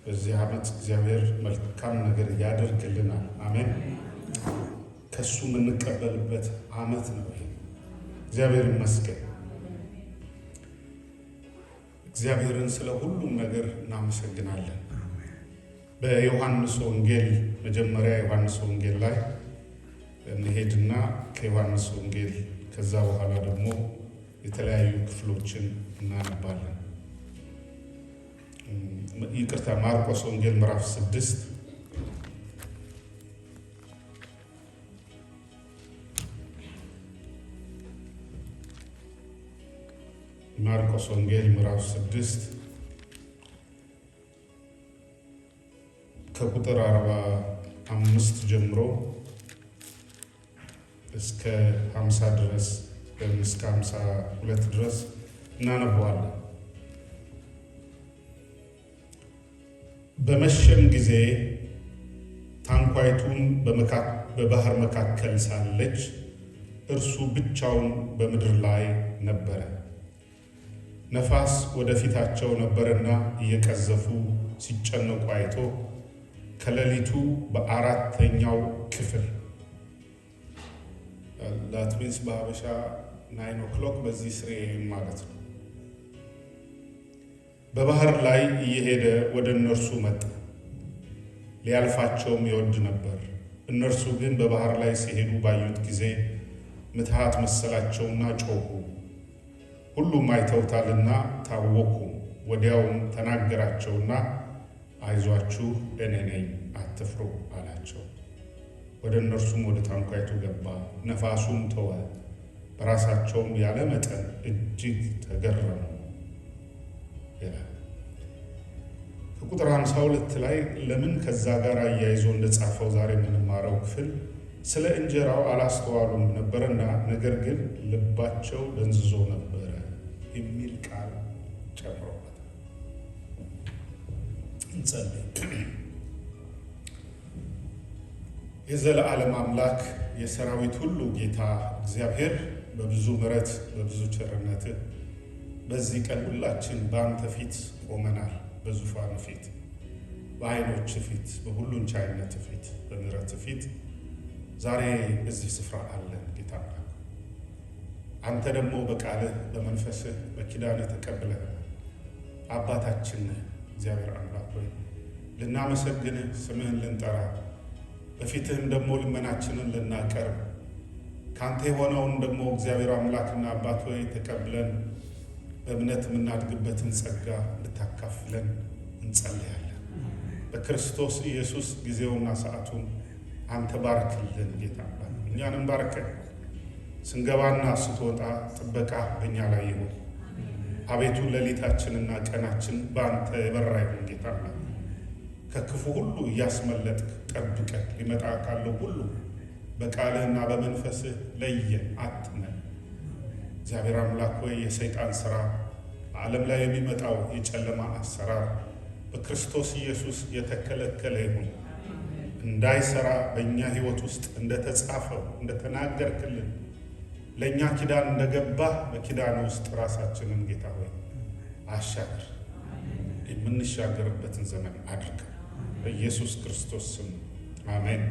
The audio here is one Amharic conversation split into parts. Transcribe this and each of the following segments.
በዚህ ዓመት እግዚአብሔር መልካም ነገር ያደርግልናል። አሜን። ከሱ የምንቀበልበት ዓመት ነው ይሄ። እግዚአብሔር ይመስገን። እግዚአብሔርን ስለ ሁሉም ነገር እናመሰግናለን። በዮሐንስ ወንጌል መጀመሪያ ዮሐንስ ወንጌል ላይ እንሄድና ከዮሐንስ ወንጌል ከዛ በኋላ ደግሞ የተለያዩ ክፍሎችን እናነባለን። ይቅርታ፣ ማርቆስ ወንጌል ምዕራፍ 6 ማርቆስ ወንጌል ምዕራፍ 6 ከቁጥር 45 ጀምሮ እስከ 50 ድረስ ወይም እስከ 52 ድረስ እናነበዋለን። በመሸም ጊዜ ታንኳይቱን በባህር መካከል ሳለች እርሱ ብቻውን በምድር ላይ ነበረ። ነፋስ ወደፊታቸው ነበርና እየቀዘፉ ሲጨነቁ አይቶ ከሌሊቱ በአራተኛው ክፍል ላትሚንስ በሀበሻ 9 o'clock በዚህ ስሬ ማለት ነው። በባህር ላይ እየሄደ ወደ እነርሱ መጣ። ሊያልፋቸውም ይወድ ነበር። እነርሱ ግን በባህር ላይ ሲሄዱ ባዩት ጊዜ ምትሃት መሰላቸውና ጮኹ። ሁሉም አይተውታልና ታወኩ። ወዲያውም ተናገራቸውና አይዟችሁ እኔ ነኝ አትፍሩ አላቸው። ወደ እነርሱም ወደ ታንኳይቱ ገባ። ነፋሱም ተወ። በራሳቸውም ያለ መጠን እጅግ ተገረሙ ይላል። ከቁጥር 52 ላይ ለምን ከዛ ጋር አያይዞ እንደጻፈው ዛሬ የምንማረው ክፍል ስለ እንጀራው አላስተዋሉም ነበርና ነገር ግን ልባቸው ደንዝዞ ነበረ የሚል ቃል ጨምሮበታል። እንጸልይ። የዘለዓለም አምላክ የሰራዊት ሁሉ ጌታ እግዚአብሔር በብዙ ምሕረት በብዙ ቸርነት በዚህ ቀን ሁላችን በአንተ ፊት ቆመናል። በዙፋኑ ፊት፣ በዓይኖች ፊት፣ በሁሉን ቻይነት ፊት፣ በምሕረት ፊት ዛሬ እዚህ ስፍራ አለን። ጌታ አምላክ አንተ ደግሞ በቃልህ በመንፈስህ በኪዳንህ ተቀብለህ አባታችን ነህ። እግዚአብሔር አምላክ ሆይ ልናመሰግንህ፣ ስምህን ልንጠራ፣ በፊትህም ደግሞ ልመናችንን ልናቀርብ ካንተ የሆነውን ደግሞ እግዚአብሔር አምላክና አባት ሆይ ተቀብለን በእምነት የምናድግበትን ጸጋ ልታካፍለን እንጸልያለን። በክርስቶስ ኢየሱስ ጊዜውና ሰዓቱን አንተ ባርክልን ጌታ አምላክ። እኛንም ባርከን፣ ስንገባና ስትወጣ ጥበቃ በእኛ ላይ ይሁን። አቤቱ ሌሊታችንና ቀናችን በአንተ የበራ ይሁን ጌታ አምላክ። ከክፉ ሁሉ እያስመለጥክ ጠብቀን፣ ሊመጣ ካለው ሁሉ በቃልህና በመንፈስህ ለየን፣ አትመን። እግዚአብሔር አምላክ ሆይ የሰይጣን ሥራ፣ በዓለም ላይ የሚመጣው የጨለማ አሰራር በክርስቶስ ኢየሱስ የተከለከለ ይሁን። እንዳይሰራ በእኛ ሕይወት ውስጥ እንደተጻፈው እንደተናገርክልን ለእኛ ኪዳን እንደገባ በኪዳን ውስጥ ራሳችንን ጌታ ሆይ አሻገር፣ የምንሻገርበትን ዘመን አድርግ። በኢየሱስ ክርስቶስ ስም አሜን።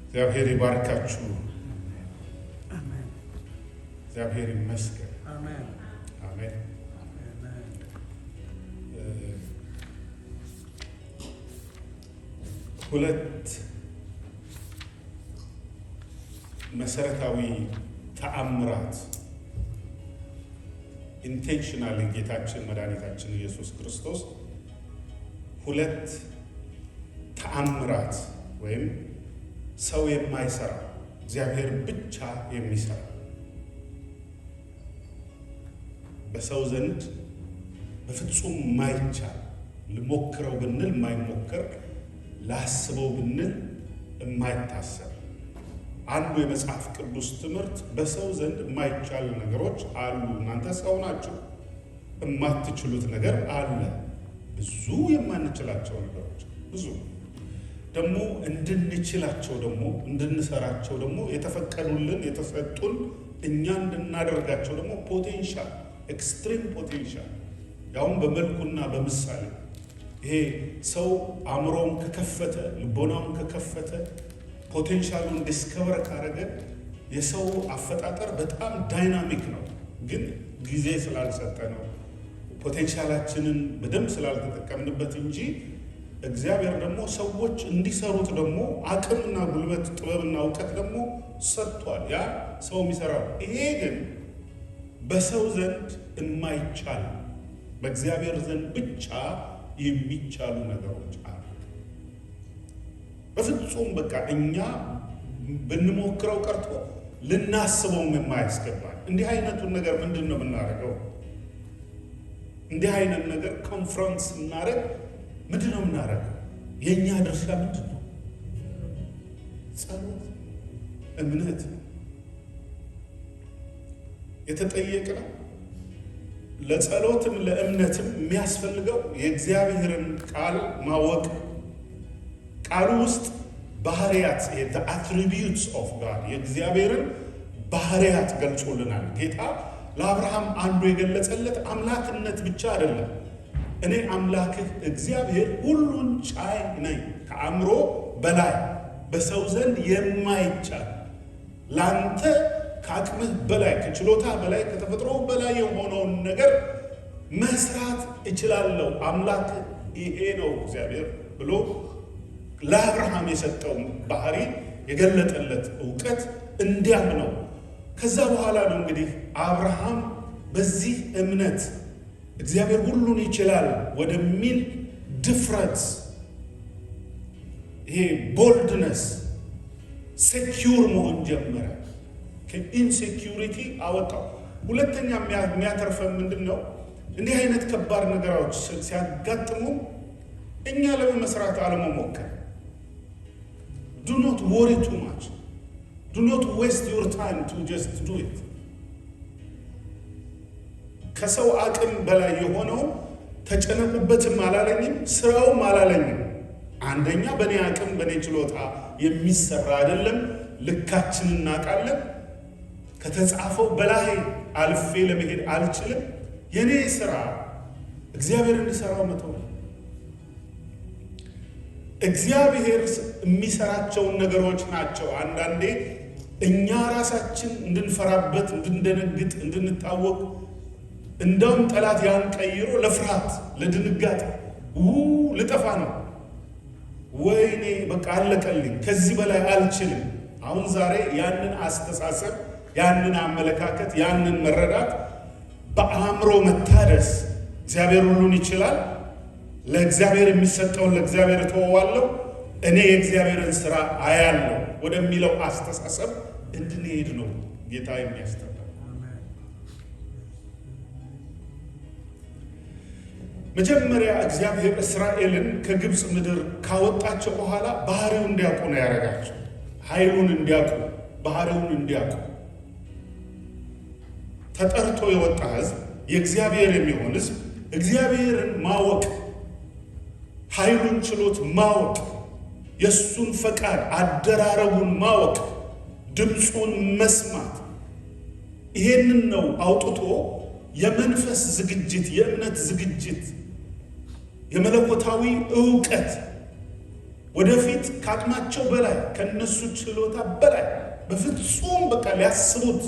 እግዚአብሔር ይባርካችሁ። እግዚአብሔር ይመስገን። አሜን። ሁለት መሰረታዊ ተአምራት ኢንቴንሽናል ጌታችን መድኃኒታችን ኢየሱስ ክርስቶስ ሁለት ተአምራት ወይም ሰው የማይሰራ እግዚአብሔር ብቻ የሚሰራ በሰው ዘንድ በፍጹም ማይቻል ልሞክረው ብንል ማይሞከር ላስበው ብንል የማይታሰብ አንዱ የመጽሐፍ ቅዱስ ትምህርት በሰው ዘንድ የማይቻል ነገሮች አሉ። እናንተ ሰው ናችሁ፣ የማትችሉት ነገር አለ። ብዙ የማንችላቸው ነገሮች ብዙ ደግሞ እንድንችላቸው ደግሞ እንድንሰራቸው ደግሞ የተፈቀዱልን የተሰጡን እኛ እንድናደርጋቸው ደግሞ ፖቴንሻል ኤክስትሪም ፖቴንሻል ያውም በመልኩና በምሳሌ ይሄ ሰው አእምሮውን ከከፈተ ልቦናውን ከከፈተ ፖቴንሻሉን ዲስከቨር ካረገ የሰው አፈጣጠር በጣም ዳይናሚክ ነው። ግን ጊዜ ስላልሰጠ ነው ፖቴንሻላችንን በደንብ ስላልተጠቀምንበት እንጂ እግዚአብሔር ደግሞ ሰዎች እንዲሰሩት ደግሞ አቅምና ጉልበት ጥበብና እውቀት ደግሞ ሰጥቷል። ያ ሰው የሚሰራው። ይሄ ግን በሰው ዘንድ የማይቻል በእግዚአብሔር ዘንድ ብቻ የሚቻሉ ነገሮች አሉ። በፍጹም በቃ እኛ ብንሞክረው ቀርቶ ልናስበውም የማያስገባል። እንዲህ አይነቱን ነገር ምንድን ነው የምናደርገው? እንዲህ አይነት ነገር ኮንፍሮንት ስናደርግ ምንድን ነው የምናደርገው? የእኛ ድርሻ ምንድን ነው? ጸሎት፣ እምነት የተጠየቅነው ለጸሎትም ለእምነትም የሚያስፈልገው የእግዚአብሔርን ቃል ማወቅ። ቃሉ ውስጥ ባህሪያት the attributes of God የእግዚአብሔርን ባህሪያት ገልጾልናል። ጌታ ለአብርሃም አንዱ የገለጸለት አምላክነት ብቻ አይደለም። እኔ አምላክህ እግዚአብሔር ሁሉን ቻይ ነኝ፣ ከአእምሮ በላይ በሰው ዘንድ የማይቻል ላንተ ከአቅምህ በላይ ከችሎታ በላይ ከተፈጥሮ በላይ የሆነውን ነገር መስራት እችላለሁ። አምላክ ይሄ ነው እግዚአብሔር ብሎ ለአብርሃም የሰጠው ባህሪ የገለጠለት እውቀት እንዲያምነው። ከዛ በኋላ ነው እንግዲህ አብርሃም በዚህ እምነት እግዚአብሔር ሁሉን ይችላል ወደሚል ድፍረት፣ ይሄ ቦልድነስ፣ ሴኪዩር መሆን ጀመረ። ከኢንሴኪዩሪቲ አወጣው። ሁለተኛ የሚያተርፈን ምንድን ነው? እንዲህ አይነት ከባድ ነገሮች ሲያጋጥሙ እኛ ለመመስራት አለመሞከር። do not worry too much. do not waste your time to just do it. ከሰው አቅም በላይ የሆነው ተጨነቁበትም አላለኝም፣ ስራውም አላለኝም። አንደኛ በእኔ አቅም በእኔ ችሎታ የሚሰራ አይደለም። ልካችንን እናውቃለን። ከተጻፈው በላይ አልፌ ለመሄድ አልችልም። የኔ ስራ እግዚአብሔር እንዲሰራው መተው ነው። እግዚአብሔር የሚሰራቸውን ነገሮች ናቸው አንዳንዴ እኛ ራሳችን እንድንፈራበት፣ እንድንደነግጥ፣ እንድንታወቅ እንደውም ጠላት ያን ቀይሮ ለፍርሃት፣ ለድንጋጤ ልጠፋ ነው፣ ወይኔ በቃ አለቀልኝ፣ ከዚህ በላይ አልችልም። አሁን ዛሬ ያንን አስተሳሰብ፣ ያንን አመለካከት፣ ያንን መረዳት በአእምሮ መታደስ እግዚአብሔር ሁሉን ይችላል፣ ለእግዚአብሔር የሚሰጠውን ለእግዚአብሔር እተወዋለሁ፣ እኔ የእግዚአብሔርን ስራ አያለሁ ወደሚለው አስተሳሰብ እንድንሄድ ነው ጌታ የሚያስተምረው። መጀመሪያ እግዚአብሔር እስራኤልን ከግብፅ ምድር ካወጣቸው በኋላ ባህሪውን እንዲያውቁ ነው ያደረጋቸው። ኃይሉን እንዲያውቁ፣ ባህሪውን እንዲያውቁ። ተጠርቶ የወጣ ህዝብ፣ የእግዚአብሔር የሚሆን ህዝብ እግዚአብሔርን ማወቅ፣ ኃይሉን ችሎት ማወቅ፣ የእሱን ፈቃድ አደራረቡን ማወቅ፣ ድምፁን መስማት፣ ይሄንን ነው አውጥቶ የመንፈስ ዝግጅት፣ የእምነት ዝግጅት፣ የመለኮታዊ ዕውቀት ወደፊት ከአቅማቸው በላይ ከነሱ ችሎታ በላይ በፍጹም በቃ ሊያስቡት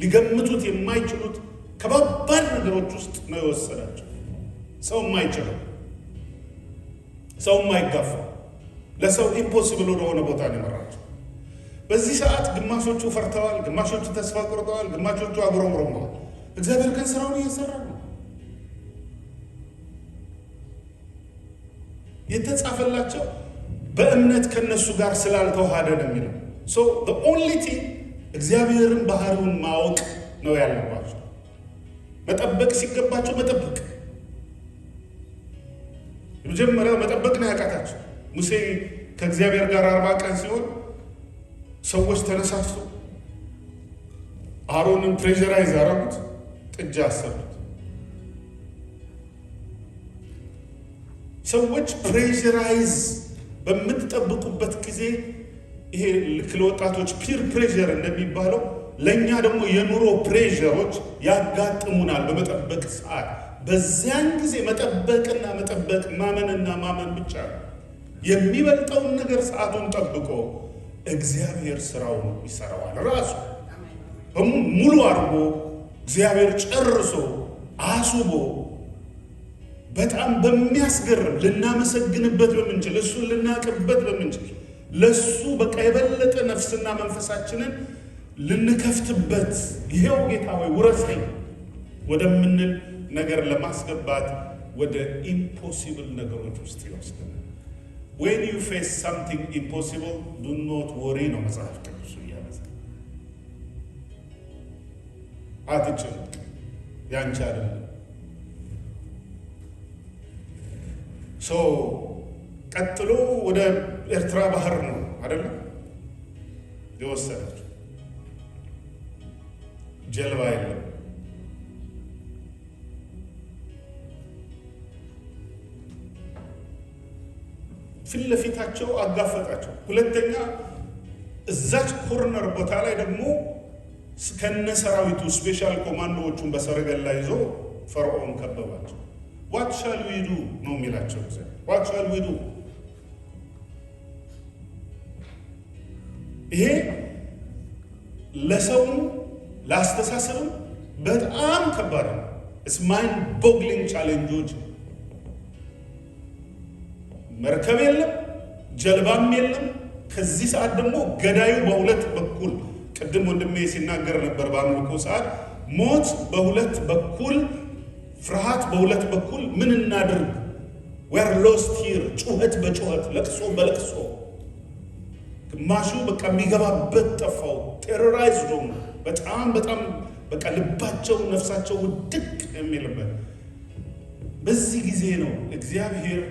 ሊገምቱት የማይችሉት ከባባድ ነገሮች ውስጥ ነው የወሰዳቸው። ሰው የማይችለው፣ ሰው የማይጋፋው፣ ለሰው ኢምፖሲብል ወደሆነ ቦታ ነው የመራቸው። በዚህ ሰዓት ግማሾቹ ፈርተዋል፣ ግማሾቹ ተስፋ ቆርጠዋል፣ ግማሾቹ አጉረምርመዋል። እግዚአብሔር ግን ስራውን እየሰራ ነው። የተጻፈላቸው በእምነት ከነሱ ጋር ስላልተዋሃደ ነው የሚለው። ሶ the only thing እግዚአብሔርን ባህሪውን ማወቅ ነው ያለባቸው። መጠበቅ ሲገባቸው መጠበቅ፣ የመጀመሪያው መጠበቅ ነው ያቃታቸው። ሙሴ ከእግዚአብሔር ጋር 40 ቀን ሲሆን ሰዎች ተነሳሱ አሮንን ፕሬሸራይዝ ያደረጉት፣ ጥጃ አሰሩት። ሰዎች ፕሬሸራይዝ በምትጠብቁበት ጊዜ ይሄ ልክ ለወጣቶች ፒር ፕሬሸር እንደሚባለው ለእኛ ደግሞ የኑሮ ፕሬሸሮች ያጋጥሙናል። በመጠበቅ ሰዓት፣ በዚያን ጊዜ መጠበቅና መጠበቅ ማመንና ማመን ብቻ ነው። የሚበልጠውን ነገር ሰዓቱን ጠብቆ እግዚአብሔር ስራውን ይሰራዋል። ራሱ ሙሉ አድርጎ እግዚአብሔር ጨርሶ አስቦ በጣም በሚያስገርም ልናመሰግንበት በምንችል እሱን ልናቅበት በምንችል ለሱ በቃ የበለጠ ነፍስና መንፈሳችንን ልንከፍትበት ይሄው ጌታ ሆይ ውረሰኝ ወደምንል ነገር ለማስገባት ወደ ኢምፖሲብል ነገሮች ውስጥ ይወስደናል። when you face something impossible do not worry ነው መጽሐፍ ቅዱስ ያለው። አትጨነቅ፣ ያንቺ አይደለም። ቀጥሎ ወደ ኤርትራ ባህር ነው አይደለም የወሰደችው። ጀልባ የለም። ፊት ለፊታቸው አጋፈጣቸው። ሁለተኛ እዛች ኮርነር ቦታ ላይ ደግሞ ከነ ሰራዊቱ ስፔሻል ኮማንዶዎቹን በሰረገላ ይዞ ፈርዖን ከበባቸው። ዋት ሻል ዊ ዱ ነው የሚላቸው። ዋት ሻል ዊ ዱ። ይሄ ለሰውም ለአስተሳሰብም በጣም ከባድ ነው። ኢትስ ማይንድ ቦግሊንግ ቻሌንጆች። መርከብ የለም፣ ጀልባም የለም። ከዚህ ሰዓት ደግሞ ገዳዩ በሁለት በኩል ቅድም ወንድሜ ሲናገር ነበር በአምልኮ ሰዓት ሞት በሁለት በኩል፣ ፍርሃት በሁለት በኩል። ምን እናድርግ? we are lost here። ጩኸት በጩኸት ለቅሶ በለቅሶ ግማሹ በቃ የሚገባበት ጠፋው። ቴሮራይዝድ ሆኑ። በጣም በጣም በቃ ልባቸው ነፍሳቸው ውድቅ የሚልበት በዚህ ጊዜ ነው እግዚአብሔር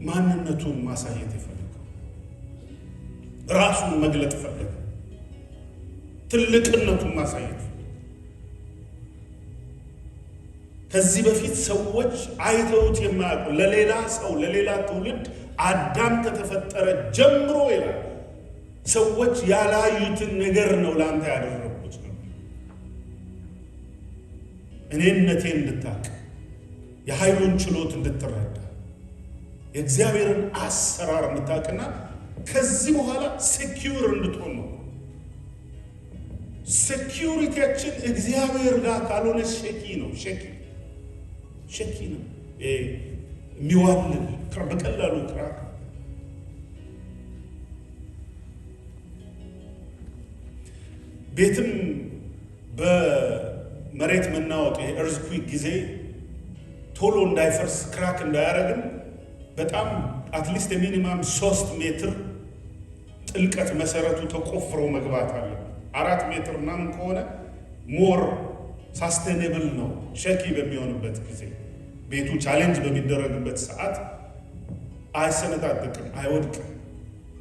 ማንነቱን ማሳየት የፈለገው። ራሱን መግለጥ ፈለገ። ትልቅነቱን ማሳየት። ከዚህ በፊት ሰዎች አይተውት የማያውቁ ለሌላ ሰው ለሌላ ትውልድ አዳም ከተፈጠረ ጀምሮ ይላል ሰዎች ያላዩትን ነገር ነው ለአንተ ያደረጉት ነው። እኔነቴን እንድታውቅ፣ የኃይሉን ችሎት እንድትረዳ፣ የእግዚአብሔርን አሰራር እንድታውቅና ከዚህ በኋላ ሴኪዩር እንድትሆን ነው። ሴኪዩሪቲያችን እግዚአብሔር ጋር ካልሆነ ሸኪ ነው። ሸኪ ነው። የሚዋልል በቀላሉ ክራክ ቤትም በመሬት መናወጥ የእርዝኩዊክ ጊዜ ቶሎ እንዳይፈርስ ክራክ እንዳያረግም በጣም አትሊስት የሚኒማም 3 ሜትር ጥልቀት መሰረቱ ተቆፍሮ መግባት አለ። 4 ሜትር ምናምን ከሆነ ሞር ሳስቴኔብል ነው። ሸኪ በሚሆንበት ጊዜ ቤቱ ቻሌንጅ በሚደረግበት ሰዓት አይሰነጣጥቅም፣ አይወድቅም፣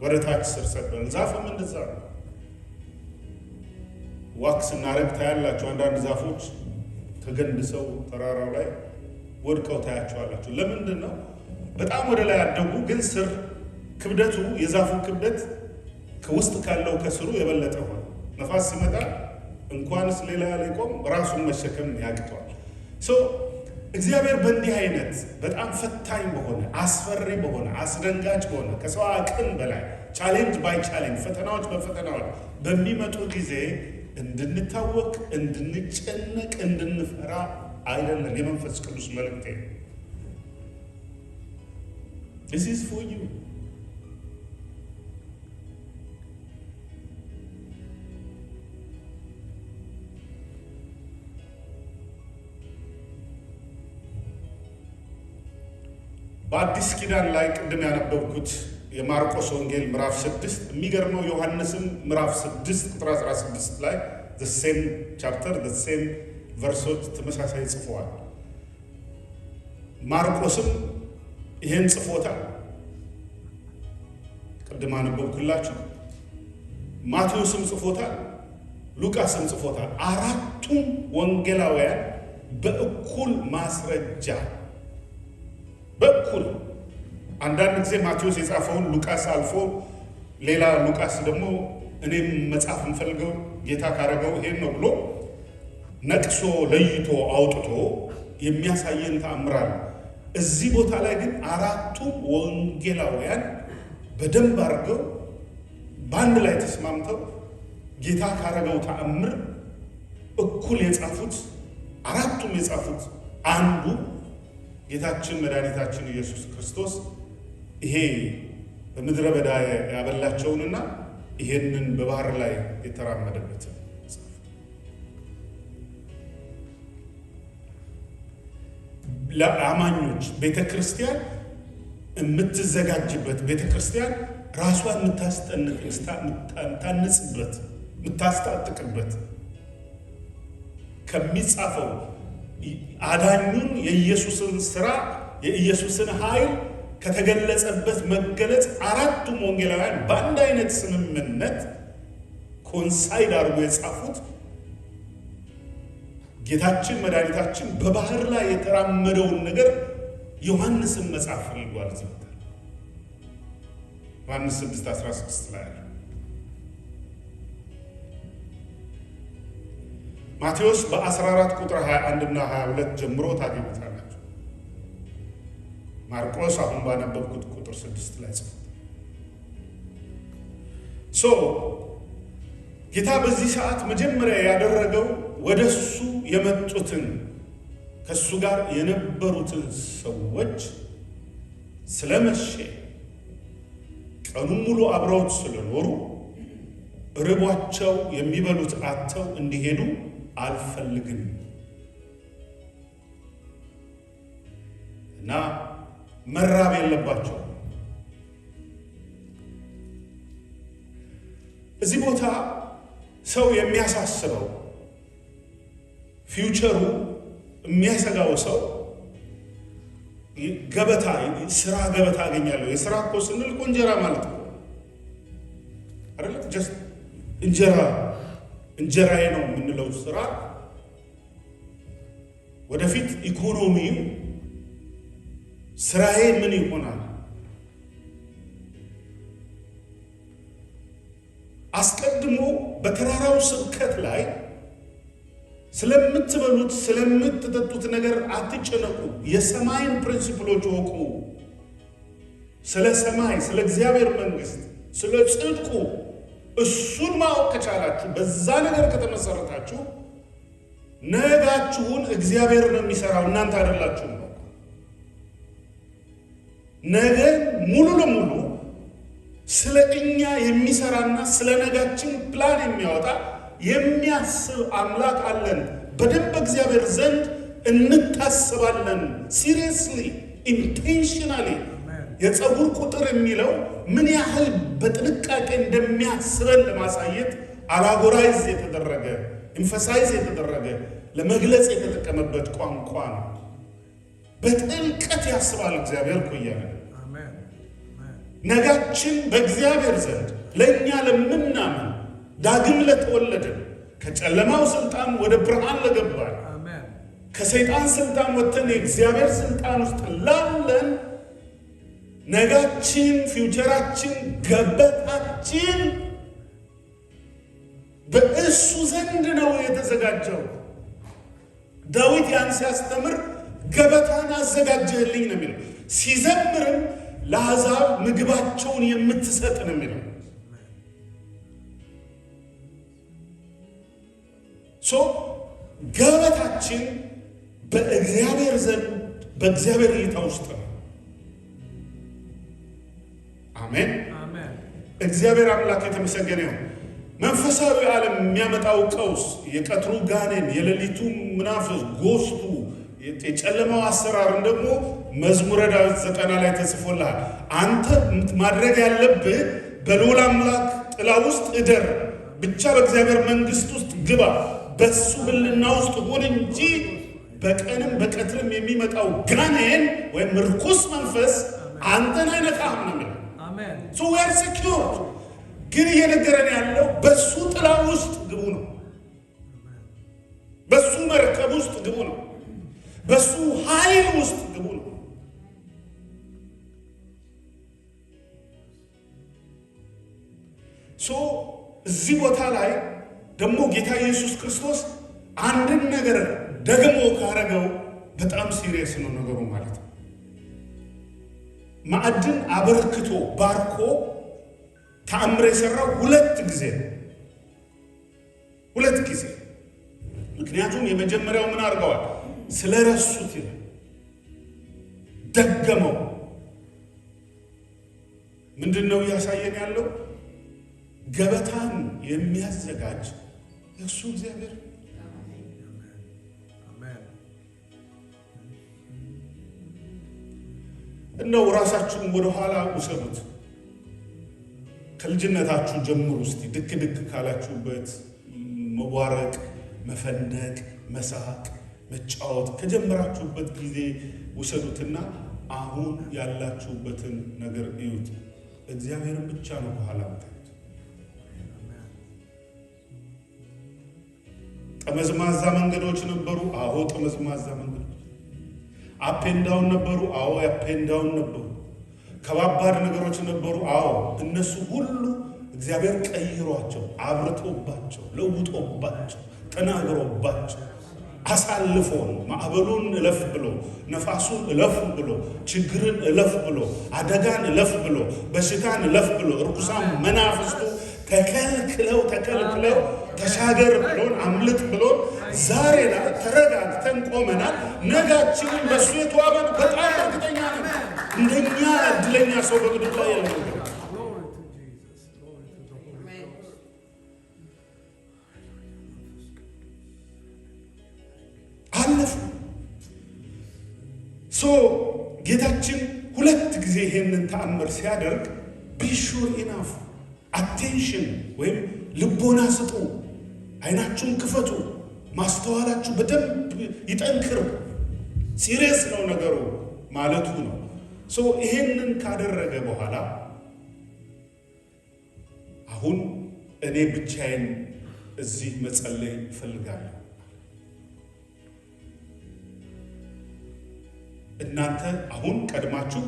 ወደ ታች ስር ሰደል። ዛፍም እንደዛ ነው። ዋክስ እናረግ ታያላችሁ። አንዳንድ ዛፎች ተገንድሰው ተራራው ላይ ወድቀው ታያቸዋላችሁ። ለምንድን ነው? በጣም ወደ ላይ አደጉ፣ ግን ስር ክብደቱ የዛፉ ክብደት ከውስጥ ካለው ከስሩ የበለጠ ሆነ። ነፋስ ሲመጣ እንኳንስ ሌላ ላይ ቆም ራሱን መሸከም ያቅተዋል። እግዚአብሔር በእንዲህ አይነት በጣም ፈታኝ በሆነ አስፈሪ በሆነ አስደንጋጭ በሆነ ከሰው አቅም በላይ ቻሌንጅ ባይ ቻሌንጅ ፈተናዎች በፈተናዎች በሚመጡ ጊዜ እንድንታወቅ፣ እንድንጨነቅ፣ እንድንፈራ አይደለም የመንፈስ ቅዱስ መልእክቴ። This is for you. በአዲስ ኪዳን ላይ ቅድም ያነበብኩት የማርቆስ ወንጌል ምዕራፍ 6 የሚገርመው ዮሐንስም ምዕራፍ 6 ቁጥር 16 ላይ the same chapter the same verses ተመሳሳይ ጽፈዋል። ማርቆስም ይሄን ጽፎታል። ቅድም አነበብኩላችሁ። ማቴዎስም ጽፎታል፣ ሉቃስም ጽፎታል። አራቱም ወንጌላውያን በእኩል ማስረጃ በኩል አንዳንድ ጊዜ ማቴዎስ የጻፈውን ሉቃስ አልፎ ሌላ ሉቃስ ደግሞ እኔም መጻፍ እንፈልገው ጌታ ካረገው ይሄን ነው ብሎ ነቅሶ ለይቶ አውጥቶ የሚያሳየን ተአምር አለ። እዚህ ቦታ ላይ ግን አራቱ ወንጌላውያን በደንብ አድርገው በአንድ ላይ ተስማምተው ጌታ ካረገው ተአምር እኩል የጻፉት አራቱም የጻፉት አንዱ ጌታችን መድኃኒታችን ኢየሱስ ክርስቶስ ይሄ በምድረ በዳ ያበላቸውንና ይሄንን በባህር ላይ የተራመደበትን ለአማኞች ቤተክርስቲያን የምትዘጋጅበት ቤተክርስቲያን ራሷን የምታንጽበት የምታስታጥቅበት ከሚጻፈው አዳኙን የኢየሱስን ስራ የኢየሱስን ኃይል ከተገለጸበት መገለጽ አራቱም ወንጌላውያን በአንድ አይነት ስምምነት ኮንሳይድ አድርጎ የጻፉት ጌታችን መድኃኒታችን በባህር ላይ የተራመደውን ነገር ዮሐንስን መጽሐፍ ፈልጓል ይዘውታል። ዮሐንስ 6:16 ላይ አለ። ማቴዎስ በ14 ቁጥር 21 እና 22 ጀምሮ ታገኙታላችሁ። ማርቆስ አሁን ባነበብኩት ቁጥር 6 ላይ ጌታ በዚህ ሰዓት መጀመሪያ ያደረገው ወደሱ የመጡትን ከሱ ጋር የነበሩትን ሰዎች ስለመሸ ቀኑን ሙሉ አብረውት ስለኖሩ ርቧቸው የሚበሉት አጥተው እንዲሄዱ አልፈልግም እና መራብ የለባቸው። እዚህ ቦታ ሰው የሚያሳስበው ፊውቸሩ የሚያሰጋው ሰው ገበታ ስራ ገበታ አገኛለሁ። የስራ እኮ ስንል እኮ እንጀራ ማለት ነው አይደል? ጀስት እንጀራዬ ነው የምንለው ስራ ወደፊት ኢኮኖሚው ስራዬ ምን ይሆናል? አስቀድሞ በተራራው ስብከት ላይ ስለምትበሉት ስለምትጠጡት ነገር አትጨነቁ፣ የሰማይን ፕሪንሲፕሎች ወቁ። ስለ ሰማይ፣ ስለ እግዚአብሔር መንግስት፣ ስለ ጽድቁ እሱን ማወቅ ከቻላችሁ፣ በዛ ነገር ከተመሰረታችሁ ነጋችሁን እግዚአብሔር ነው የሚሰራው፣ እናንተ አይደላችሁም ነው። ነገ ሙሉ ለሙሉ ስለ እኛ የሚሰራና ስለ ነጋችን ፕላን የሚያወጣ የሚያስብ አምላክ አለን። በደንብ እግዚአብሔር ዘንድ እንታስባለን። ሲሪየስሊ ኢንቴንሽናሊ። የፀጉር ቁጥር የሚለው ምን ያህል በጥንቃቄ እንደሚያስበን ለማሳየት አላጎራይዝ የተደረገ ኢንፈሳይዝ የተደረገ ለመግለጽ የተጠቀመበት ቋንቋ ነው። በጥልቀት ያስባል እግዚአብሔር እኮ እያለ ነጋችን በእግዚአብሔር ዘንድ ለእኛ ለምናምን ዳግም ለተወለድን ከጨለማው ስልጣን ወደ ብርሃን ለገባን ከሰይጣን ስልጣን ወጥተን የእግዚአብሔር ስልጣን ውስጥ ላለን ነጋችን፣ ፊውቸራችን፣ ገበታችን በእሱ ዘንድ ነው የተዘጋጀው። ዳዊት ያን ሲያስተምር ገበታን አዘጋጀህልኝ ነው የሚለው። ሲዘምርም ለአሕዛብ ምግባቸውን የምትሰጥ ነው የሚለው። ገበታችን በእግዚአብሔር ዘንድ በእግዚአብሔር እይታ ውስጥ ነው። አሜን። እግዚአብሔር አምላክ የተመሰገነ ይሁን። መንፈሳዊ ዓለም የሚያመጣው ቀውስ፣ የቀትሩ ጋኔን፣ የሌሊቱ ምናፍስ፣ ጎስቱ፣ የጨለማው አሰራርን ደግሞ መዝሙረ ዳዊት 90 ላይ ተጽፎልሃል። አንተ ማድረግ ያለብህ በልዑል አምላክ ጥላ ውስጥ እደር፣ ብቻ በእግዚአብሔር መንግሥት ውስጥ ግባ፣ በሱ ህልና ውስጥ ሁን እንጂ በቀንም በቀትርም የሚመጣው ጋኔን ወይም ርኩስ መንፈስ አንተን አይነካህም ነው የሚለው። ሶ ዊ አር ሴኪውርድ። ግን እየነገረን ያለው በሱ ጥላ ውስጥ ግቡ ነው። በሱ መርከብ ውስጥ ግቡ ነው። በሱ ኃይል ውስጥ ግቡ ነው። እዚህ ቦታ ላይ ደግሞ ጌታ ኢየሱስ ክርስቶስ አንድን ነገር ደግሞ ካረገው በጣም ሲሪየስ ነው ነገሩ ማለት ነው። ማዕድን አበርክቶ ባርኮ ተአምር የሰራው ሁለት ጊዜ። ምክንያቱም የመጀመሪያው ምን አድርገዋል? ስለረሱት ይላል። ደገመው። ምንድነው እያሳየን ያለው? ገበታን የሚያዘጋጅ እሱ እግዚአብሔር። እንደው ራሳችሁን ወደ ኋላ ውሰዱት። ከልጅነታችሁ ጀምሩ እስቲ ድክ ካላችሁበት መዋረቅ፣ መፈነቅ፣ መሳቅ፣ መጫወት ከጀመራችሁበት ጊዜ ውሰዱትና አሁን ያላችሁበትን ነገር እዩት። እግዚአብሔርን ብቻ ነው ከኋላ የምታዩት። ጠመዝማዛ መንገዶች ነበሩ። አዎ ጠመዝማዛ መንገዶች። አፕ ኤንድ ዳውን ነበሩ። አዎ አፕ ኤንድ ዳውን ነበሩ። ከባባድ ነገሮች ነበሩ። አዎ እነሱ ሁሉ እግዚአብሔር ቀይሯቸው፣ አብርቶባቸው፣ ለውጦባቸው፣ ተናግሮባቸው አሳልፎን ማዕበሉን እለፍ ብሎ፣ ነፋሱን እለፍ ብሎ፣ ችግርን እለፍ ብሎ፣ አደጋን እለፍ ብሎ፣ በሽታን እለፍ ብሎ፣ ርኩሳን መናፍስቱ ተከልክለው ተሻገር ብሎን አምልጥ ብሎን ዛሬ ላይ ተረጋግተን ቆመናል። ነጋችንን በሱ የተዋበ በጣም እርግጠኛ ነን። እንደኛ እድለኛ ሰው በምድር ላይ የለም። አለፉ። ጌታችን ሁለት ጊዜ ይሄንን ተአምር ሲያደርግ ቢሹር ኢናፍ አቴንሽን ወይም ልቦና ስጡ፣ አይናችሁን ክፈቱ፣ ማስተዋላችሁ በደንብ ይጠንክር፣ ሲሪየስ ነው ነገሩ ማለቱ ነው። ይሄንን ካደረገ በኋላ አሁን እኔ ብቻዬን እዚህ መጸለይ እፈልጋለሁ፣ እናንተ አሁን ቀድማችሁ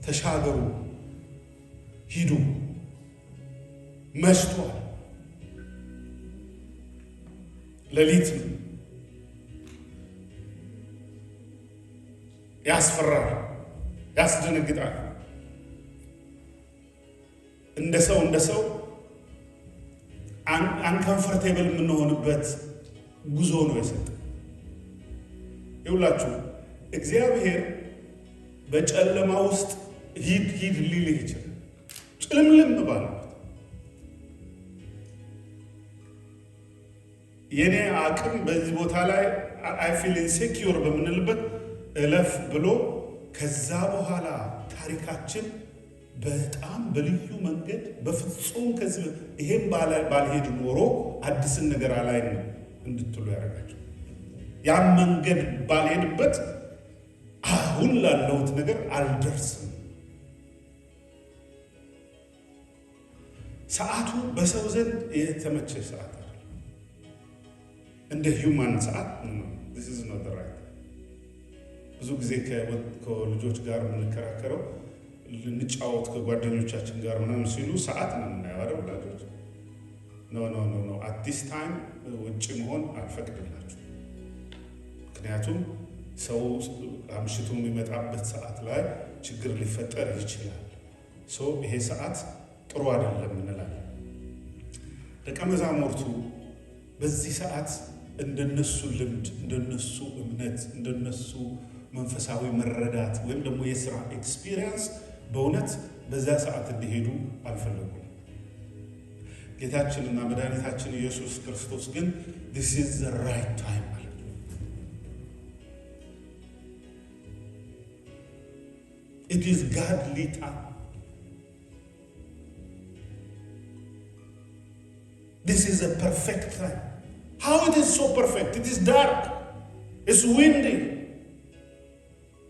ተሻገሩ፣ ሂዱ፣ መሽቷል፣ ሌሊት ነው፣ ያስፈራል፣ ያስደነግጣል። እንደ ሰው አንከምፈርቴብል የምንሆንበት ጉዞ ነው የሰጠ። ይውላችሁ እግዚአብሔር በጨለማ ውስጥ ሂድ ሊልህ ይችላል። ጭልምልም ባለበት የኔ አቅም በዚህ ቦታ ላይ አይ ፊል ኢንሴኪዩር በምንልበት እለፍ ብሎ ከዛ በኋላ ታሪካችን በጣም በልዩ መንገድ በፍጹም ከዚህ ይሄን ባልሄድ ኖሮ አዲስን ነገር አላይም እንድትሉ ያደርጋቸው። ያን መንገድ ባልሄድበት አሁን ላለሁት ነገር አልደርስም። ሰዓቱ በሰው ዘንድ የተመቸ ሰዓት አይደለም። እንደ ሂውማን ሰዓት ነው። this is not the right። ብዙ ጊዜ ከልጆች ጋር የምንከራከረው ልንጫወት ከጓደኞቻችን ጋር ምናምን ሲሉ ሰዓት ነው የምናየው ወላጆች። ኖ at this time ውጭ መሆን አልፈቅድላችሁ። ምክንያቱም ሰው አምሽቶ የሚመጣበት ሰዓት ላይ ችግር ሊፈጠር ይችላል። ይሄ ሰዓት ጥሩ አይደለም እንላለን። ደቀ መዛሙርቱ በዚህ ሰዓት እንደነሱ ልምድ፣ እንደነሱ እምነት፣ እንደነሱ መንፈሳዊ መረዳት ወይም ደግሞ የሥራ ኤክስፒሪየንስ በእውነት በዛ ሰዓት እንዲሄዱ አልፈለጉም። ጌታችንና መድኃኒታችን ኢየሱስ ክርስቶስ ግን this is the right time ማለት ነው። It is godly time. This is a perfect time. How it is so perfect? It is dark. It's windy.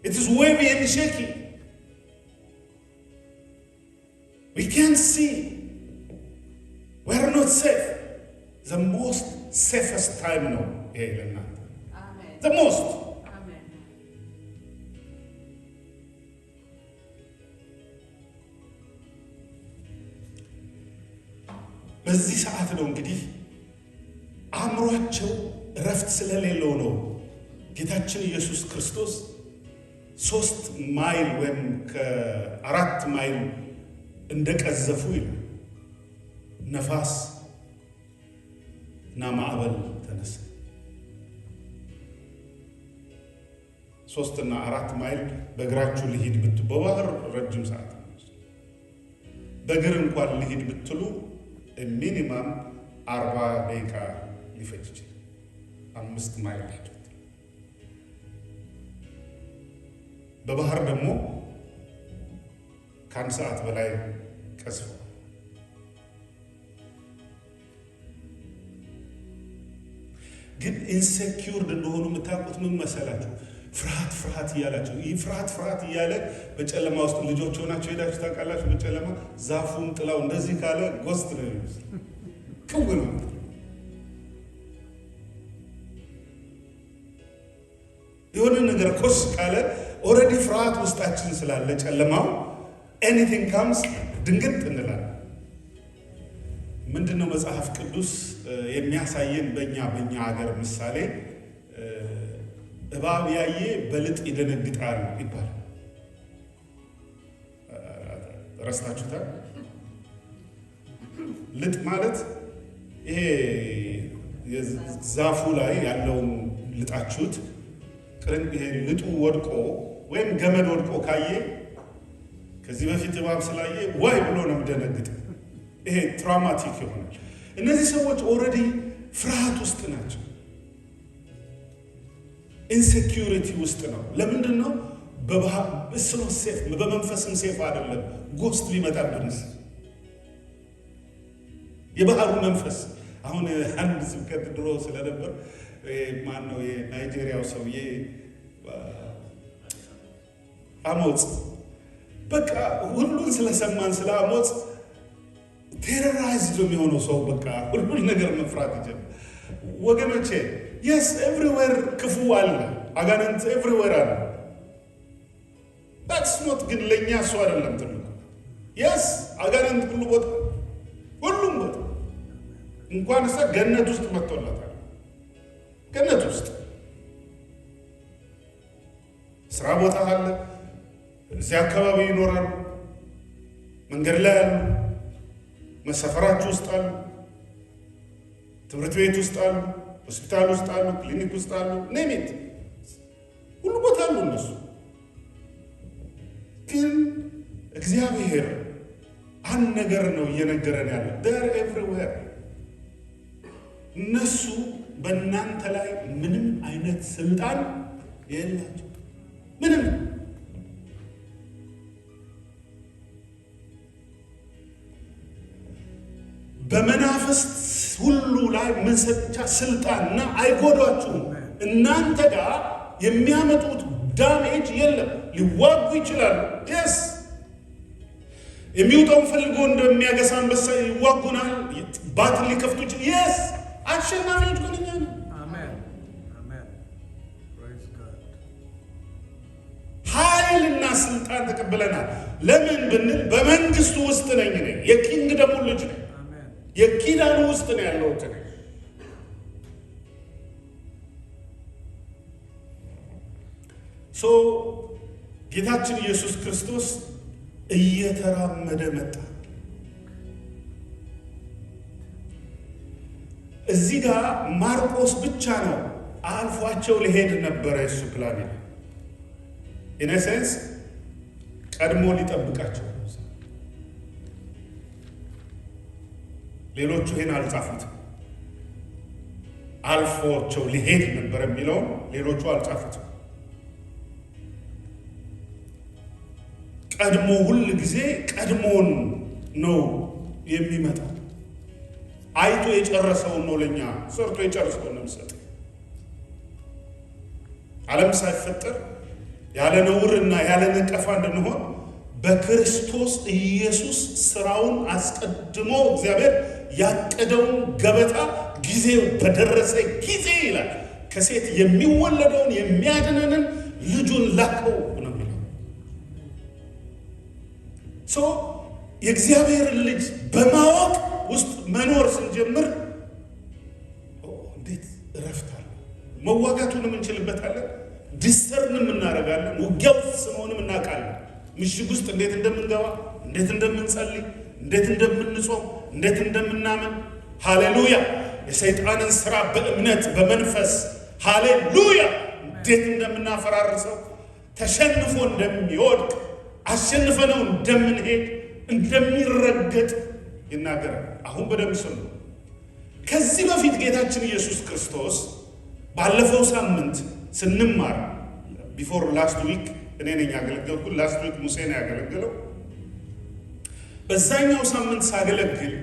It is wavy and shaky. We can't see. We are not safe. The most safest time now. Amen. The most. Amen. በዚህ ሰዓት ነው እንግዲህ አእምሯቸው እረፍት ስለሌለው ነው ጌታችን ኢየሱስ ክርስቶስ 3 ማይል ወይም ከ4 ማይል እንደቀዘፉ ይላል ነፋስ እና ማዕበል ተነሳ። 3 እና 4 ማይል በእግራችሁ ልሂድ ብትሉ በባህር ረጅም ሰዓት ነው። በእግር እንኳን ልሂድ ብትሉ ሚኒማም 40 ደቂቃ ሊፈጅ ይችላል። 5 ማይል ሄዱ። በባህር ደግሞ ከ1 ሰዓት በላይ ቀዝፈው ግን ኢንሴኪውርድ እንደሆኑ የምታውቁት ምን መሰላችሁ? ፍርሃት እያላቸው ይህ ፍርሃት እያለ በጨለማ ውስጥ ልጆች ሆናቸው ሄዳችሁ ታውቃላችሁ? በጨለማ ዛፉን ጥላው እንደዚህ ካለ ጎስት ነው የሚመስል ክው ነው። የሆነ ነገር ኮስ ካለ ኦልሬዲ ፍርሃት ውስጣችን ስላለ ጨለማው ኤኒቲንግ ካምስ ድንግጥ እንላለን። ምንድነው መጽሐፍ ቅዱስ የሚያሳየን? በእኛ ሀገር ምሳሌ እባብ ያየ በልጥ ይደነግጣል ይባላል። ረስታችሁታል? ልጥ ማለት ይሄ ዛፉ ላይ ያለውን ልጣችሁት ይሄ ልጡ ወድቆ ወይም ገመድ ወድቆ ካየ ከዚህ በፊት እባብ ስላየ ዋይ ብሎ ነው የሚደነግጥ። ይሄ ትራውማቲክ ይሆናል። እነዚህ ሰዎች ኦልሬዲ ፍርሃት ውስጥ ናቸው። ኢንሴኪዩሪቲ ውስጥ ነው። ለምንድን ነው? በመንፈስም ሴፍ አይደለም። ጎስት ሊመጣብንስ የባህሩ መንፈስ። አሁን አንድ ስብከት ድሮ ስለነበር ማን ነው የናይጄሪያው ሰውዬ አሞጽ፣ በቃ ሁሉን ስለሰማን ስለ አሞጽ ቴሮራይዝድ የሚሆነው ሰው በቃ ሁሉን ነገር መፍራት ይጀምራል። ወገኖቼ የስ ኤቭሪዌር ክፉ አለ፣ አጋንንት ኤቭሪዌር አለ። ታትስ ኖት ግን ለእኛ እሱ አይደለም ትልቁ። የስ አጋንንት ሁሉ ቦታ፣ ሁሉም ቦታ እንኳን እሳ ገነት ውስጥ መጥቶላታል። ገነት ውስጥ ስራ ቦታ አለ፣ እዚህ አካባቢ ይኖራሉ፣ መንገድ ላይ አሉ፣ መሰፈራችሁ ውስጥ አሉ፣ ትምህርት ቤት ውስጥ አሉ፣ ሆስፒታል ውስጥ አሉ፣ ክሊኒክ ውስጥ አሉ፣ ኔሚት ሁሉ ቦታ አሉ። እነሱ ግን እግዚአብሔር አንድ ነገር ነው እየነገረን ያለ ዴር ኤቭሪዌር። እነሱ በእናንተ ላይ ምንም አይነት ስልጣን የላቸው። ምንም በመናፍስት ሁሉ ላይ መንሰጫ ስልጣንና አይጎዷችሁም። እናንተ ጋር የሚያመጡት ዳሜጅ የለም። ሊዋጉ ይችላሉ። የስ የሚውጠውን ፈልጎ እንደሚያገሳ አንበሳ ይዋጉናል። ባትን ሊከፍቱ ይችላል። የስ አሸናፊዎች ግን እኛ ነን። ኃይልና ስልጣን ተቀብለናል። ለምን ብንል በመንግስቱ ውስጥ ነኝ። የኪንግደሙ ልጅ ነኝ። የኪዳኑ ውስጥ ነው ያለሁት። ጌታችን ኢየሱስ ክርስቶስ እየተራመደ መጣ። እዚህ ጋር ማርቆስ ብቻ ነው አልፏቸው ሊሄድ ነበረ የሱ ፕላን። ኢነሴንስ ቀድሞ ሊጠብቃቸው። ሌሎቹ ይሄን አልጻፉትም። አልፎቸው ሊሄድ ነበር የሚለውን ሌሎቹ አልጻፉትም። ቀድሞ ሁል ጊዜ ቀድሞን ነው የሚመጣው። አይቶ የጨረሰውን ነው ለኛ ሰርቶ የጨረሰውን ነው የሚሰጥ። ዓለም ሳይፈጠር ያለ ነውርና ያለ ነቀፋ እንድንሆን በክርስቶስ ኢየሱስ ስራውን አስቀድሞ እግዚአብሔር ያቀደውን ገበታ ጊዜው በደረሰ ጊዜ ይላል ከሴት የሚወለደውን የሚያድነንን ልጁን ላከው ነው የሚለው። የእግዚአብሔርን ልጅ በማወቅ ውስጥ መኖር ስንጀምር እንዴት እረፍታል። መዋጋቱንም እንችልበታለን፣ ዲስተርንም እናደርጋለን፣ ውጊያው ስንሆንም እናውቃለን። ምሽግ ውስጥ እንዴት እንደምንገባ፣ እንዴት እንደምንጸልይ፣ እንዴት እንደምንጾም፣ እንዴት እንደምናምን ሃሌሉያ የሰይጣንን ስራ በእምነት በመንፈስ ሃሌሉያ እንዴት እንደምናፈራርሰው ተሸንፎ እንደሚወድቅ አሸንፈነው እንደምንሄድ እንደሚረገጥ ይናገራል። አሁን በደንብ ስሙ። ከዚህ በፊት ጌታችን ኢየሱስ ክርስቶስ ባለፈው ሳምንት ስንማር ቢፎር ላስት ዊክ እኔ ነኝ ያገለገልኩት፣ ላስት ዊክ ሙሴ ነው ያገለገለው። በዛኛው ሳምንት ሳገለግል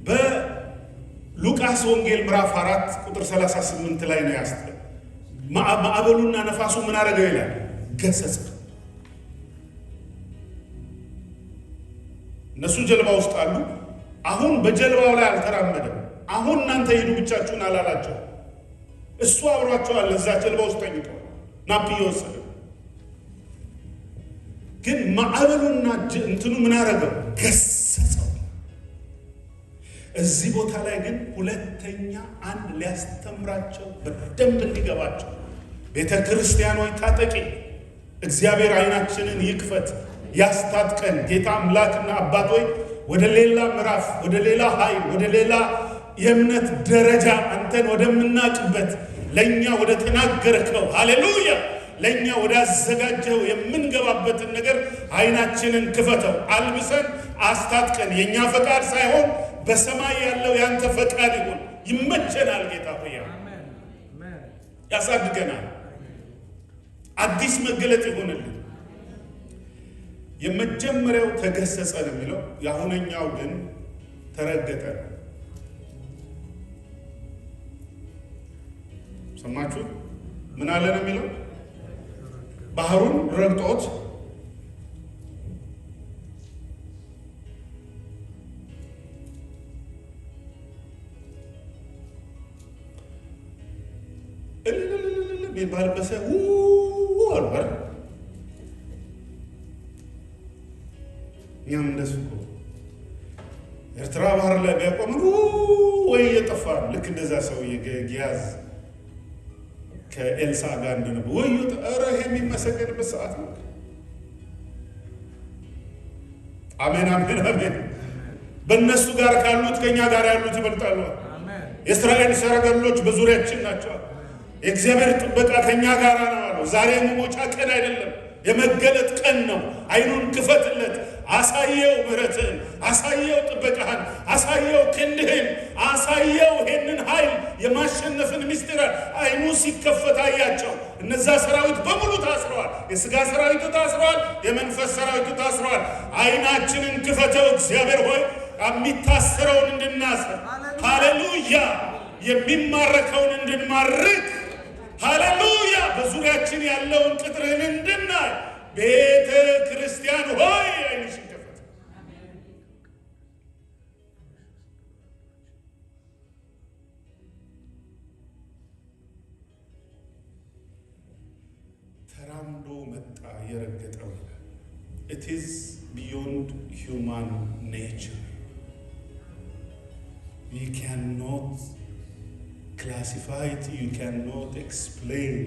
በሉቃስ ወንጌል ምዕራፍ 4 ቁጥር 38 ላይ ነው ማዕበሉና ነፋሱ ምን አደረገው ይላል? ገሰጸ። እነሱ ጀልባ ውስጥ አሉ። አሁን በጀልባው ላይ አልተራመደም። አሁን እናንተ ሂዱ ብቻችሁን አላላቸው። እሱ አብሯቸዋል። እዛ ጀልባ ውስጥ ተኝቶ ናፕ እየወሰደ ግን ማዕበሉና እንትኑ ምን አደረገው? ገሰጸው። እዚህ ቦታ ላይ ግን ሁለተኛ አንድ ሊያስተምራቸው በደንብ እንዲገባቸው ቤተ ክርስቲያኖች ታጠቂ፣ እግዚአብሔር አይናችንን ይክፈት ያስታጥቀን። ጌታ አምላክና አባቶች ወደ ሌላ ምዕራፍ፣ ወደ ሌላ ኃይል፣ ወደ ሌላ የእምነት ደረጃ አንተን ወደምናቅበት ለእኛ ወደ ተናገርከው ሃሌሉያ ለእኛ ወደ አዘጋጀው የምንገባበትን ነገር አይናችንን ክፈተው፣ አልብሰን፣ አስታጥቀን። የእኛ ፈቃድ ሳይሆን በሰማይ ያለው ያንተ ፈቃድ ይሁን። ይመቸናል ጌታ ሆይ፣ ያሳድገናል። አዲስ መገለጥ ይሆንልን። የመጀመሪያው ተገሰጸ ነው የሚለው፣ የአሁነኛው ግን ተረገጠ። ሰማችሁ? ምን አለ ነው የሚለው? ባህሩን ረግጦት ባልበሰ አልበር እኛም እንደሱ እኮ ኤርትራ ባህር ላይ ቢያቆምን ወይ የጠፋ ልክ እንደዛ ሰውዬ ጊያዝ ከኤልሳ ጋር እንደነበ ወይ ኧረ ይሄ የሚመሰገንበት ሰዓት ነው። አሜን አሜን አሜን። በእነሱ ጋር ካሉት ከእኛ ጋር ያሉት ይበልጣሉ። የእስራኤል ሰረገሎች በዙሪያችን ናቸው። የእግዚአብሔር ጥበቃ ከእኛ ጋር ነው አለው። ዛሬ የመሞቻ ቀን አይደለም፣ የመገለጥ ቀን ነው። አይኑን ክፈትለት፣ አሳየው ምሕረትህን፣ አሳየው ጥበቃህን፣ አሳየው ክንድህን፣ አሳየው ይሄንን ኃይል የማሸነፍን ምስጢር። አይኑ ሲከፈት አያቸው። እነዛ ሰራዊት በሙሉ ታስረዋል። የሥጋ ሰራዊቱ ታስረዋል፣ የመንፈስ ሰራዊቱ ታስረዋል። አይናችንን ክፈተው እግዚአብሔር ሆይ፣ የሚታሰረውን እንድናስር፣ ሃሌሉያ የሚማረከውን እንድንማርክ፣ ሃሌሉያ በዙሪያችን ያለውን ቅጥርህን እንድናይ። ቤተ ክርስቲያን ሆይ አይንሽ ይከፈት። ተራምዶ መጣ የረገጠው። It is beyond human nature. You cannot classify it, you cannot explain.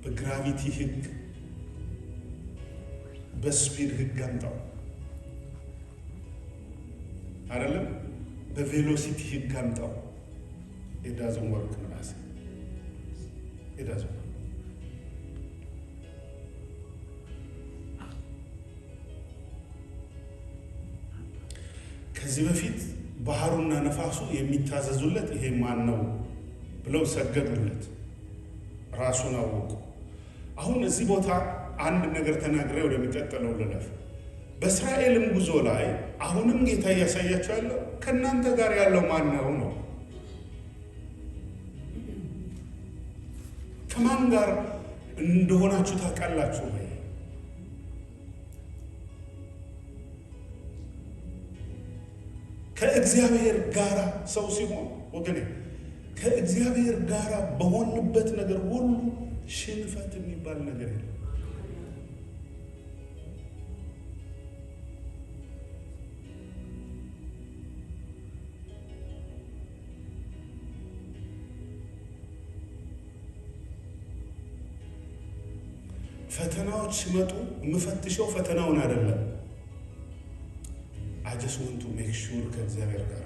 በግራቪቲ ህግ፣ በስፒድ ህግ አምጣው አይደለም፣ በቬሎሲቲ ህግ አምጣው። የዳዘን ወርክ ምናስ የዳዘን ከዚህ በፊት ባህሩና ነፋሱ የሚታዘዙለት ይሄ ማን ነው ብለው ሰገዱለት፣ ራሱን አወቁ። አሁን እዚህ ቦታ አንድ ነገር ተናግሬ ወደሚቀጥለው ልለፍ። በእስራኤልም ጉዞ ላይ አሁንም ጌታ እያሳያቸው ያለው ከእናንተ ጋር ያለው ማን ነው ነው። ከማን ጋር እንደሆናችሁ ታውቃላችሁ ወይ? ከእግዚአብሔር ጋር ሰው ሲሆን ወገኔ፣ ከእግዚአብሔር ጋር በሆንበት ነገር ሁሉ ሽንፈት የሚባል ነገር የለም። ፈተናዎች ሲመጡ የምፈትሸው ፈተናውን አይደለም። I just want to make sure ከእግዚአብሔር ጋር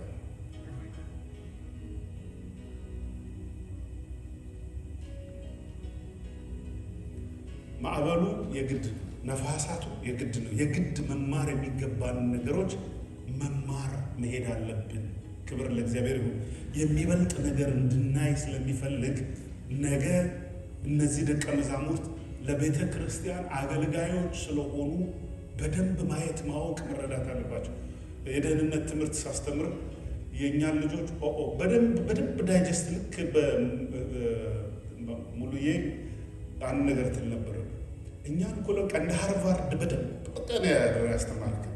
ማዕበሉ የግድ ነፋሳቱ የግድ ነው። የግድ መማር የሚገባን ነገሮች መማር መሄድ አለብን። ክብር ለእግዚአብሔር ይሁን። የሚበልጥ ነገር እንድናይ ስለሚፈልግ ነገ እነዚህ ደቀ መዛሙርት ለቤተ ክርስቲያን አገልጋዮች ስለሆኑ በደንብ ማየት፣ ማወቅ፣ መረዳት አለባቸው። የደህንነት ትምህርት ሳስተምር የእኛን ልጆች በደንብ ዳይጀስት ልክ ሙሉዬ አንድ ነገር ትል ነበር። እኛን እኮ ለቃ እንደ ሃርቫርድ በደንብ ቆጠነ ያስተማርከን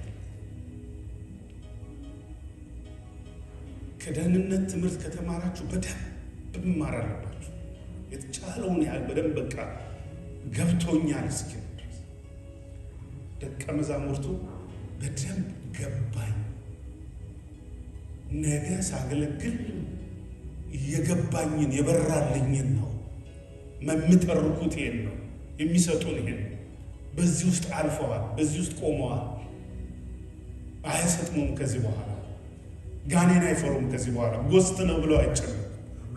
ከደህንነት ትምህርት ከተማራችሁ በደንብ መማር አለባችሁ። የተቻለውን ያህል በደንብ በቃ ገብቶኛል እስኪ ድረስ ደቀ መዛሙርቱ በደንብ ገባኝ። ነገ ሳገለግል የገባኝን የበራልኝን ነው መምጠርኩት ይሄን ነው የሚሰጡን ይሄን በዚህ ውስጥ አልፈዋል፣ በዚህ ውስጥ ቆመዋል። አይሰጥሙም። ከዚህ በኋላ ጋኔን አይፈሩም። ከዚህ በኋላ ጎስት ነው ብለው አይጨነቁም።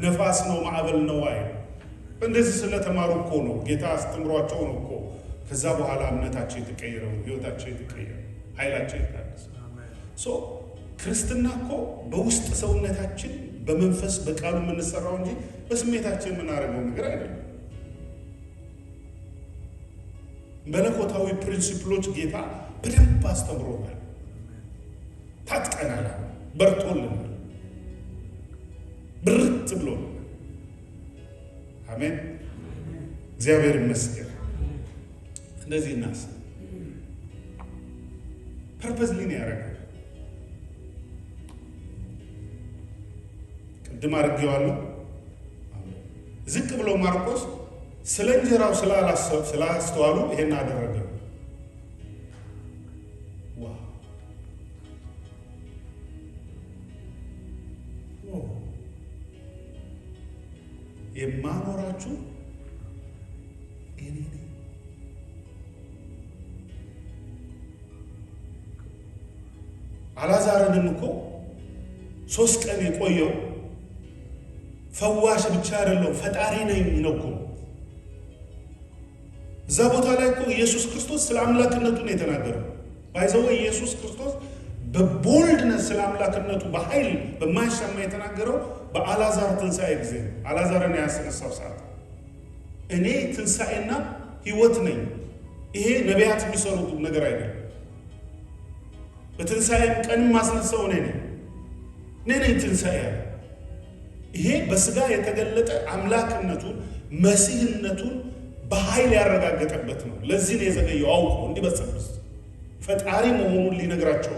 ነፋስ ነው ማዕበል ነው አይ እንደዚህ ስለተማሩ እኮ ነው ጌታ አስተምሯቸው ነው እኮ ከዛ በኋላ እምነታቸው የተቀየረው፣ ህይወታቸው የተቀየረው፣ ኃይላቸው የታደሰ። ክርስትና እኮ በውስጥ ሰውነታችን በመንፈስ በቃሉ የምንሰራው እንጂ በስሜታችን የምናደርገው ነገር አይደለም። መለኮታዊ ፕሪንሲፕሎች ጌታ በደንብ አስተምሮናል። ታጥቀናል፣ በርቶልናል፣ ብርት ብሎናል። አሜን፣ እግዚአብሔር ይመስገን። እንደዚህ እናስብ። ፐርፐዝሊ ነው ያደረገው። ቅድም አድርጌዋለሁ። ዝቅ ብሎ ማርቆስ ስለ እንጀራው ስላስተዋሉ ይሄን አደረገ። የማኖራችሁ እኔ ነኝ። አልዓዛርንም እኮ 3 ቀን የቆየው ፈዋሽ ብቻ አይደለም ፈጣሪ ነኝ ነው እኮ። እዛ ቦታ ላይ እኮ ኢየሱስ ክርስቶስ ስለ አምላክነቱ ነው የተናገረው። ባይዘው ኢየሱስ ክርስቶስ በቦልድነስ ስለ አምላክነቱ በኃይል በማይሻማ የተናገረው በአልዓዛር ትንሣኤ ጊዜ ነው። አልዓዛርን ያስነሳው ሰዓት እኔ ትንሣኤና ሕይወት ነኝ። ይሄ ነቢያት የሚሰሩት ነገር አይደለም። በትንሣኤም ቀንም ማስነሳው እኔ ነኝ ትንሣኤ ያለ። ይሄ በስጋ የተገለጠ አምላክነቱን መሲህነቱን በኃይል ያረጋገጠበት ነው። ለዚህ ነው የዘገየው። አውቆ እንዲበሰብስ ፈጣሪ መሆኑን ሊነግራቸው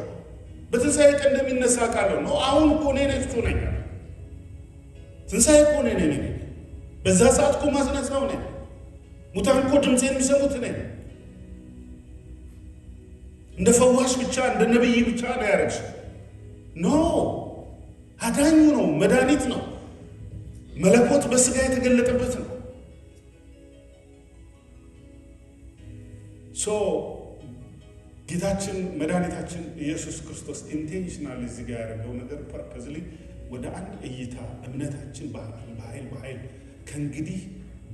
በትንሣኤ ቀን እንደሚነሳ ቃል ነው። አሁን እኮ እኔ ነኝ። ትንሣኤ እኮ እኔ ነኝ። በዛ ሰዓት እኮ ማስነሳው ነኝ። ሙታን እኮ ድምፄን የሚሰሙት ነኝ። እንደ ፈዋሽ ብቻ እንደ ነብይ ብቻ ነው ያረግሽ። ኖ አዳኙ ነው፣ መድኃኒት ነው። መለኮት በስጋ የተገለጠበት ነው። ጌታችን መድኃኒታችን ኢየሱስ ክርስቶስ ኢንቴንሽናል እዚህ ጋር ያደረገው ነገር ፐርፐዝሊ ወደ አንድ እይታ እምነታችን በኃይል ከእንግዲህ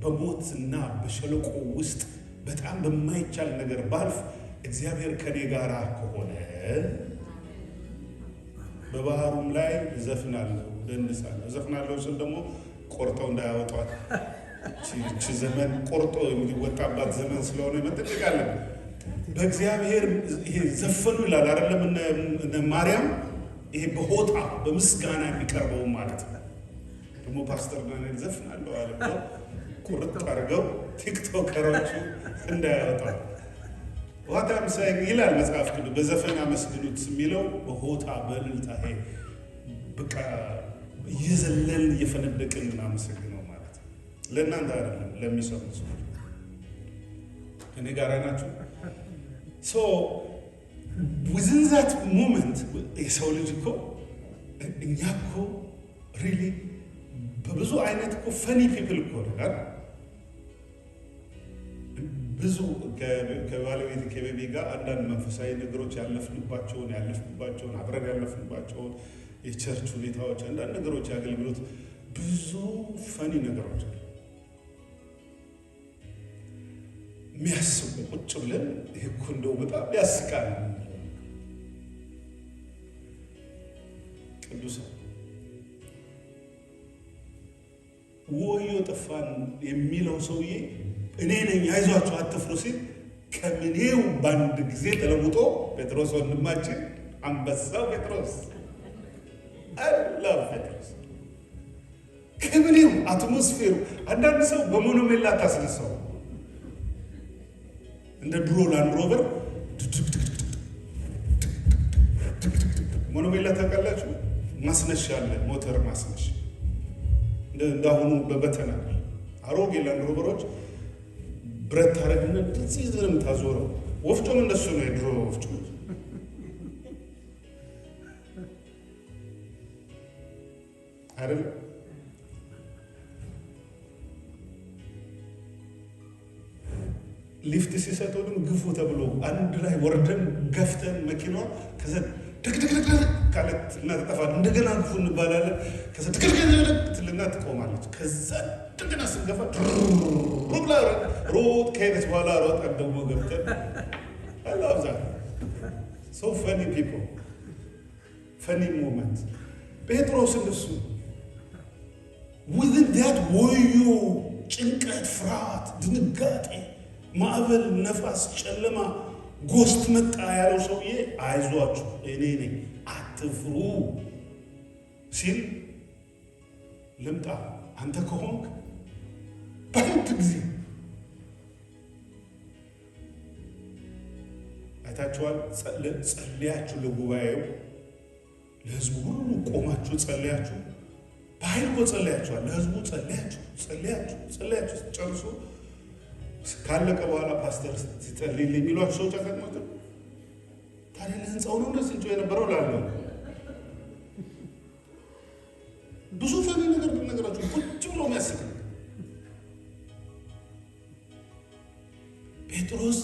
በሞትና በሸለቆ ውስጥ በጣም በማይቻል ነገር ባልፍ እግዚአብሔር ከኔ ጋር ከሆነ በባህሩም ላይ እዘፍናለሁ፣ ደንሳለሁ። እዘፍናለሁ ስል ደግሞ ቆርጠው እንዳያወጧት እቺ ዘመን ቆርጦ የሚወጣባት ዘመን ስለሆነ መጠንቀቅ አለብን። በእግዚአብሔር ይሄ ዘፈኑ ይላል አይደለም? እነ ማርያም ይሄ በሆታ በምስጋና የሚቀርበው ማለት ነው። ደግሞ ፓስተር ዳንኤል ዘፍናለሁ አለ ቁርጥ አድርገው ቲክቶከሮቹ እንዳያወጧት ዋታም ሳይ ይላል መጽሐፍ ቅዱስ በዘፈን አመስግኑት የሚለው በሆታ በእልልታ ይሄ በቃ እየዘለልን እየፈነደቅን እናመሰግነው ማለት ነው። ለእናንተ አይደለም ለሚሰሙ ሰዎች። እኔ ጋር ናችሁ። within that moment የሰው ልጅ እኮ እኛ እኮ ሪሊ በብዙ አይነት እኮ ፈኒ ፒፕል እኮ ነን። ብዙ ከባለቤት ከቤቢ ጋር አንዳንድ መንፈሳዊ ነገሮች ያለፍንባቸውን አብረን ያለፍንባቸውን የቸርች ሁኔታዎች፣ አንዳንድ ነገሮች ያገልግሎት ብዙ ፈኒ ነገሮች አሉ። የሚያስቡ ቁጭ ብለን ይሄ እኮ እንደው በጣም ያስቃል። ቅዱሳን ወዮ ጠፋን የሚለው ሰውዬ እኔ ነኝ አይዟችሁ አትፍሩ ሲል ከምኔው በአንድ ጊዜ ተለውጦ ጴጥሮስ ወንድማችን አንበሳው ጴጥሮስ አላህ ጴጥሮስ ከምኔው አትሞስፌሩ። አንዳንድ ሰው በሞኖሜላ ታስነሳው እንደ ድሮ ላንድ ሮቨር ሞኖሜላ ታውቃላችሁ? ማስነሻ አለ፣ ሞተር ማስነሻ እንዳሁኑ በበተና አሮጌ ላንድ ሮቨሮች ብረት ታረግና እዚህ ዝም ታዞረው። ወፍጮም እንደሱ ነው፣ የድሮ ወፍጮ አይደል? ሊፍት ሲሰጡንም ግፉ ተብሎ አንድ ላይ ወርደን ገፍተን መኪናዋ ከዛ ድቅድቅድቅ ካለት እና ተጠፋል። እንደገና ግፉ እንባላለን። ከዛ ድቅድቅድቅ ትልና ትቆማለች። ከዛ እንደገና ስንገፋ ብላ ሮጥ ከሄደች በኋላ ሮጥ ደግሞ ገብተን አላብዛ ሶ ፈኒ ፒፕል ፈኒ ሞመንት። ጴጥሮስ እንደሱ ዊዝን ዳት ወዮ ጭንቀት፣ ፍርሃት፣ ድንጋጤ፣ ማዕበል፣ ነፋስ፣ ጨለማ፣ ጎስት መጣ ያለው ሰውዬ አይዟችሁ እኔ ነኝ አትፍሩ ሲል ልምጣ አንተ ከሆንክ በአንድ ጊዜ አይታችኋል። ጸልያችሁ ለጉባኤው ለህዝቡ ሁሉ ቆማችሁ ጸልያችሁ በኃይል እኮ ጸልያችኋል። ለህዝቡ ጸልያችሁ ጨርሶ ካለቀ በኋላ ፓስተር ሲጸልይልኝ የሚሏችሁ ሰዎች አጋጥሟቸው ታዲያ ለህንፃው ነው እንደዚህ እንጮ የነበረው ላለው ብዙ ፈኒ ነገር ብነገራችሁ ቁጭ ብሎ የሚያስቅ ጴጥሮስ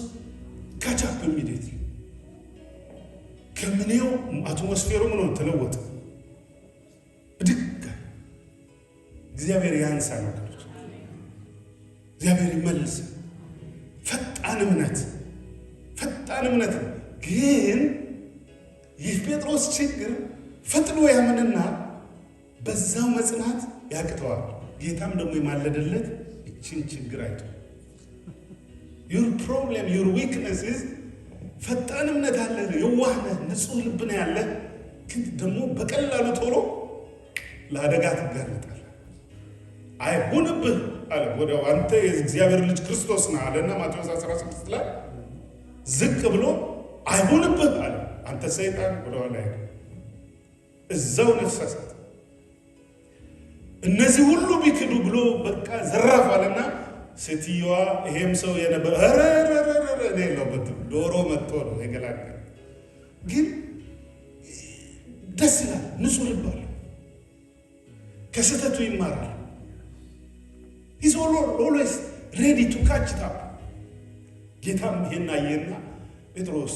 ካቻፕ ኢሚዲየት ከምኔው አትሞስፌሩ ምን ሆነ ተለወጠ። ብድግ እግዚአብሔር ያንሳ ነገሮች፣ እግዚአብሔር ይመልስ። ፈጣን እምነት ግን ይህ ጴጥሮስ ችግር ፈጥኖ ያምንና በዛው መጽናት ያቅተዋል። ጌታም ደግሞ የማለደለት እችን ችግር አይቶ your problem your weakness is ፈጣን እምነት አለ፣ የዋህነህ ንጹህ ልብ ነው ያለ፣ ግን ደግሞ በቀላሉ ቶሎ ለአደጋ ትጋለጣለህ። አይሁንብህ አለ። ወዲያው አንተ የእግዚአብሔር ልጅ ክርስቶስ ነህ አለና ማቴዎስ 16 ላይ ዝቅ ብሎ አይሁንብህ አለ። አንተ ሰይጣን ወደኋላ ሄደ፣ እዛው ነፍሳሳት እነዚህ ሁሉ ቢክዱ ብሎ በቃ ዘራፍ አለና ሴትዮዋ ይሄም ሰው የነበረ እኔ የለሁበትም ዶሮ መጥቶ ነው የገላገለ። ግን ደስ ይላል፣ ንጹህ ልብ አለ፣ ከስህተቱ ይማራል። He's always ready to catch it up። ጌታም ይሄን አየና ጴጥሮስ